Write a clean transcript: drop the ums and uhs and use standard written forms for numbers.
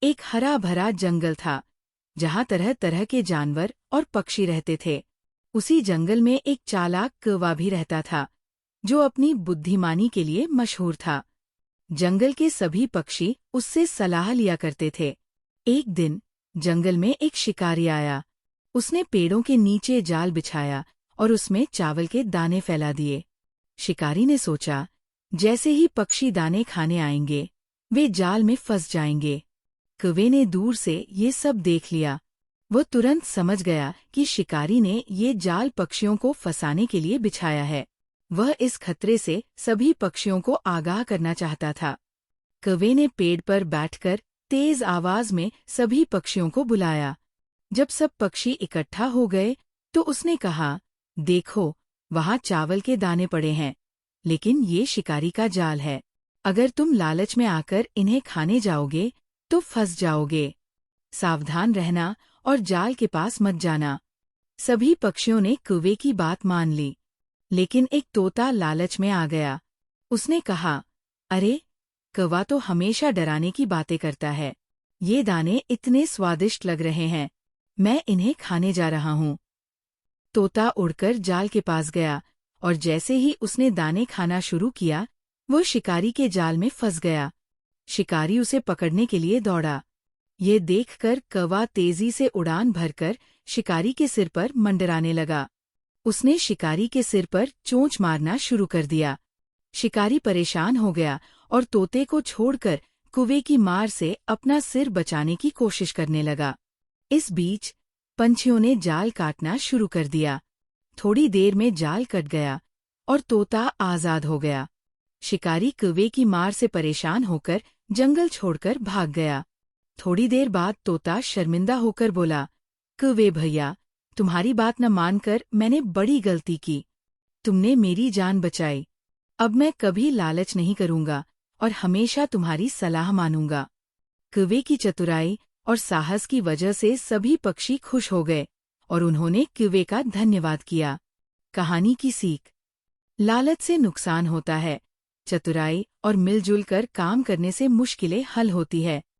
एक हरा भरा जंगल था जहाँ तरह तरह के जानवर और पक्षी रहते थे। उसी जंगल में एक चालाक कौवा भी रहता था जो अपनी बुद्धिमानी के लिए मशहूर था। जंगल के सभी पक्षी उससे सलाह लिया करते थे। एक दिन जंगल में एक शिकारी आया। उसने पेड़ों के नीचे जाल बिछाया और उसमें चावल के दाने फैला दिए। शिकारी ने सोचा, जैसे ही पक्षी दाने खाने आएंगे वे जाल में फंस जाएंगे। कौवे ने दूर से ये सब देख लिया। वो तुरंत समझ गया कि शिकारी ने ये जाल पक्षियों को फंसाने के लिए बिछाया है। वह इस खतरे से सभी पक्षियों को आगाह करना चाहता था। कौवे ने पेड़ पर बैठकर तेज आवाज में सभी पक्षियों को बुलाया। जब सब पक्षी इकट्ठा हो गए तो उसने कहा, देखो, वहाँ चावल के दाने पड़े हैं, लेकिन ये शिकारी का जाल है। अगर तुम लालच में आकर इन्हें खाने जाओगे तो फंस जाओगे। सावधान रहना और जाल के पास मत जाना। सभी पक्षियों ने कौवे की बात मान ली, लेकिन एक तोता लालच में आ गया। उसने कहा, अरे, कौवा तो हमेशा डराने की बातें करता है। ये दाने इतने स्वादिष्ट लग रहे हैं, मैं इन्हें खाने जा रहा हूँ। तोता उड़कर जाल के पास गया और जैसे ही उसने दाने खाना शुरू किया वो शिकारी के जाल में फंस गया। शिकारी उसे पकड़ने के लिए दौड़ा। ये देखकर कौवा तेजी से उड़ान भरकर शिकारी के सिर पर मंडराने लगा। उसने शिकारी के सिर पर चोंच मारना शुरू कर दिया। शिकारी परेशान हो गया और तोते को छोड़कर कौवे की मार से अपना सिर बचाने की कोशिश करने लगा। इस बीच पंछियों ने जाल काटना शुरू कर दिया। थोड़ी देर में जाल कट गया और तोता आजाद हो गया। शिकारी कौवे की मार से परेशान होकर जंगल छोड़कर भाग गया। थोड़ी देर बाद तोता शर्मिंदा होकर बोला, कौवे भैया, तुम्हारी बात न मानकर मैंने बड़ी गलती की। तुमने मेरी जान बचाई। अब मैं कभी लालच नहीं करूंगा और हमेशा तुम्हारी सलाह मानूंगा। कौवे की चतुराई और साहस की वजह से सभी पक्षी खुश हो गए और उन्होंने कौवे का धन्यवाद किया। कहानी की सीख: लालच से नुकसान होता है, चतुराई और मिलजुल कर काम करने से मुश्किलें हल होती है।